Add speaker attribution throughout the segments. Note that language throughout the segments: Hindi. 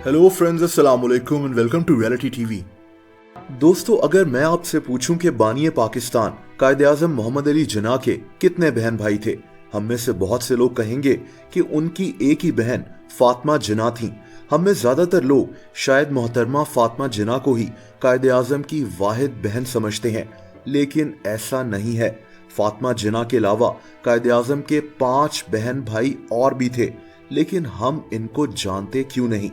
Speaker 1: हेलो फ्रेंड्स, अस्सलाम वालेकुम and welcome to reality TV. दोस्तों, अगर मैं आपसे पूछूं कि बानी पाकिस्तान कायदे आज़म मोहम्मद अली जिन्ना के कितने बहन भाई थे, हम में से बहुत से लोग कहेंगे कि उनकी एक ही बहन फातिमा जिन्ना थी। हम में ज्यादातर लोग शायद मोहतरमा फातिमा जिन्ना को ही कायदे आज़म की वाहिद बहन समझते हैं, लेकिन ऐसा नहीं है। फातिमा जिन्ना के अलावा कायदे आज़म के 5 बहन भाई और भी थे, लेकिन हम इनको जानते क्यों नहीं।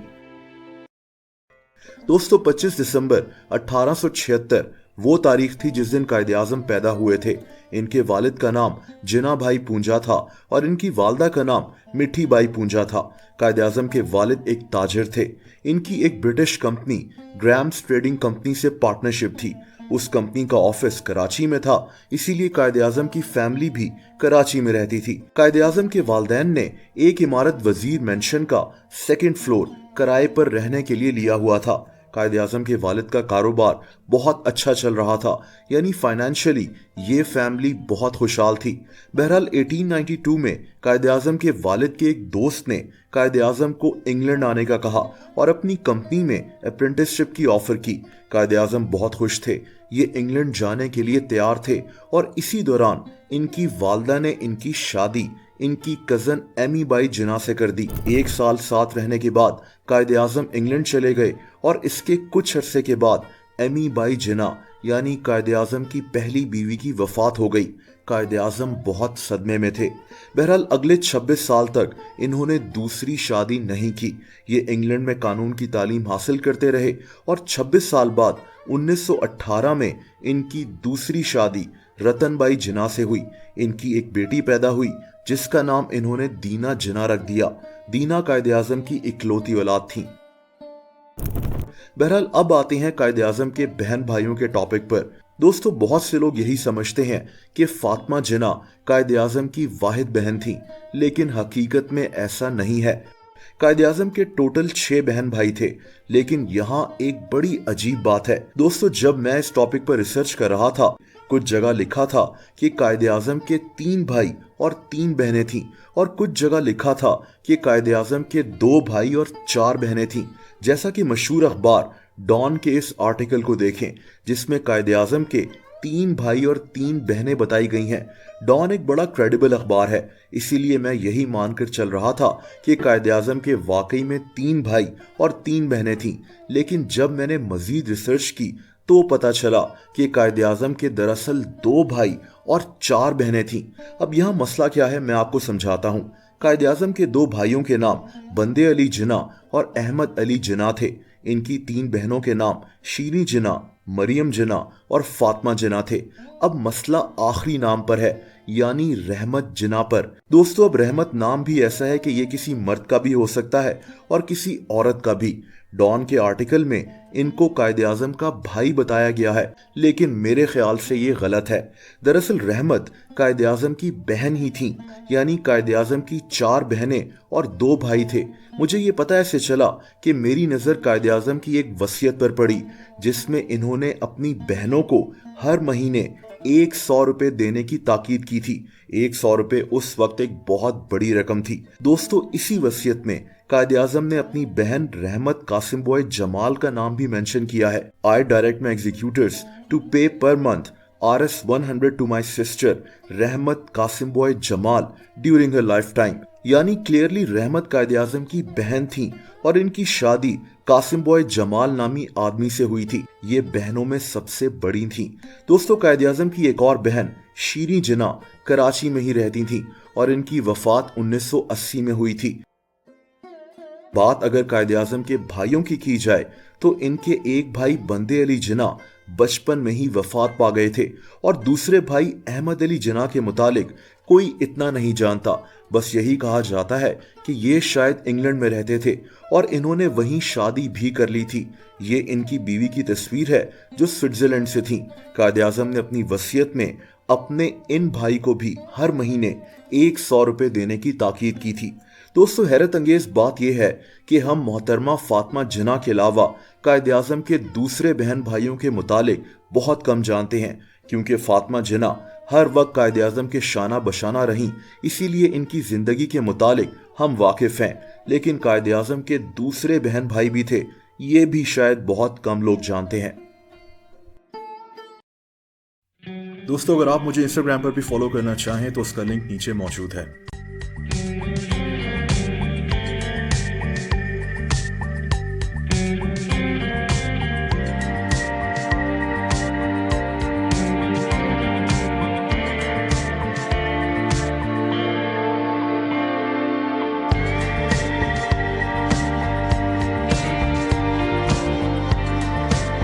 Speaker 1: दोस्तों, 25 दिसंबर 1876 वो तारीख थी जिस दिन कायदे आज़म पैदा हुए थे। इनके वालिद का नाम जिन्ना भाई पूंजा था और इनकी वालदा का नाम मिठी बाई पूंजा था। कायदे आज़म के वालिद एक ताजिर थे। इनकी एक British company grams trading company से पार्टनरशिप थी। उस कंपनी का ऑफिस कराची में था, इसीलिए कायदे आज़म की फैमिली भी कराची में रहती थी। कायदे आज़म के वालिदैन ने एक इमारत वजीर मेंशन का 2nd फ्लोर किराए पर रहने के लिए लिया हुआ था। कायदे आज़म के वालिद का कारोबार बहुत अच्छा चल रहा था, यानी फाइनेंशियली ये फैमिली बहुत खुशहाल थी। बहरहाल 1892 में कायदे आज़म के वालिद के एक दोस्त ने कायदे आज़म को इंग्लैंड आने का कहा और अपनी कंपनी में अप्रेंटिसशिप की ऑफर की। कायदे आज़म बहुत खुश थे, ये इंग्लैंड जाने के लिए तैयार थे और इसी दौरान इनकी वालदा ने इनकी शादी इनकी कजन एमी बाई जिन्ना से कर दी। 1 साल साथ रहने के बाद कायदे आज़म इंग्लैंड चले गए और इसके कुछ अरसे के बाद एमी बाई जिन्ना यानी कायदे आज़म की पहली बीवी की वफात हो गई। कायदे आज़म बहुत सदमे में थे। बहरहाल अगले 26 साल तक इन्होंने दूसरी शादी नहीं की। ये इंग्लैंड में कानून की तालीम हासिल करते रहे और 26 साल बाद 1918 में इनकी दूसरी शादी रतनबाई जिन्ना से हुई। इनकी एक बेटी पैदा हुई जिसका नाम इन्होंने दीना जिन्ना रख दिया। दीना कायदे आज़म की इकलौती औलाद थी। बहरहाल अब आते हैं कायदे आज़म के बहन भाइयों के टॉपिक पर। दोस्तों, बहुत से लोग यही समझते हैं कि फातिमा जिन्ना कायदे आज़म की वाहिद बहन थी, लेकिन हकीकत में ऐसा नहीं है। कायदे आज़म के टोटल 6 बहन भाई थे, लेकिन यहाँ एक बड़ी अजीब बात है। दोस्तों, जब मैं इस टॉपिक पर रिसर्च कर रहा था, कुछ जगह लिखा था कि कायदे आज़म के 3 भाई और 3 बहनें थीं, और कुछ जगह लिखा था कि कायदे आज़म के 2 भाई और 4 बहनें थीं। जैसा कि मशहूर अखबार डॉन के इस आर्टिकल को देखें, जिसमें कायदे आज़म के 3 भाई और 3 बहनें बताई गई हैं। डॉन एक बड़ा क्रेडिबल अखबार है, इसीलिए मैं यही मानकर चल रहा था कि कायदे आज़म के वाकई में 3 भाई और 3 बहनें थीं। लेकिन जब मैंने मजीद रिसर्च की तो पता चला कि कायदे आज़म के दरअसल 2 भाई और 4 बहनें थीं। अब यहाँ मसला क्या है, मैं आपको समझाता हूँ। कायदे आज़म के 2 भाइयों के नाम बंदे अली जिन्ना और अहमद अली जिन्ना थे। इनकी 3 बहनों के नाम शीरी जिन्ना, मरियम जिन्ना और फातिमा जिन्ना थे। अब मसला आखिरी नाम पर है, यानी रहमत जिन्ना पर। दोस्तों, अब रहमत नाम भी ऐसा है कि ये किसी मर्द का भी हो सकता है और किसी औरत का भी। डॉन के आर्टिकल में इनको कायदे आज़म का भाई बताया गया है, लेकिन मेरे ख्याल से ये गलत है। दरअसल रहमत कायदे आज़म की बहन ही थी, यानी कायदे आज़म की 4 बहनें और 2 भाई थे। मुझे ये पता ऐसे चला कि मेरी नज़र कायदे आज़म की एक वसीयत पर पड़ी, जिसमें इन्होंने अपनी बहनों को हर महीने 100 रुपए देने की ताकीद की थी। 100 रुपए उस वक्त एक बहुत बड़ी रकम थी। दोस्तों, इसी वसीयत में कायदे आज़म ने अपनी बहन रहमत कासिम बॉय जमाल का नाम भी मेंशन किया है। I direct my executors to pay per month Rs 100 to my sister Rahmat Kasim Bai Jamal during her lifetime. यानी क्लियरली रहमत कायदे आज़म की बहन थी और इनकी शादी कासिम बॉय जमाल नामी आदमी से हुई थी। ये बहनों में सबसे बड़ी थी। दोस्तों, कायदे आज़म की एक और बहन शीरी जिन्ना कराची में ही रहती थी और इनकी वफात 1980 में हुई थी। बात अगर कायदे आज़म के भाइयों की जाए तो इनके एक भाई बंदे अली जिन्ना बचपन में ही वफात पा गए थे और दूसरे भाई अहमद अली जिन्ना के मुतालिक कोई इतना नहीं जानता। बस यही कहा जाता है कि ये शायद इंग्लैंड में रहते थे और इन्होंने वहीं शादी भी कर ली थी। ये इनकी बीवी की तस्वीर है जो स्विट्जरलैंड से थी। कायदे आज़म ने अपनी वसीयत में अपने इन भाई को भी हर महीने 100 रुपए देने की ताकीद की थी। दोस्तों, हैरत अंगेज बात यह है कि हम मोहतरमा फातिमा जिन्ना के अलावा कायदे आज़म के दूसरे बहन भाइयों के मुतालिक बहुत कम जानते हैं, क्योंकि फातिमा जिन्ना हर वक्त कायदे आज़म के शाना बशाना रहीं, इसीलिए इनकी जिंदगी के मुतालिक हम वाकिफ हैं। लेकिन कायदे आजम के दूसरे बहन भाई भी थे, ये भी शायद बहुत कम लोग जानते हैं। दोस्तों, अगर आप मुझे इंस्टाग्राम पर भी फॉलो करना चाहें तो उसका लिंक नीचे मौजूद है।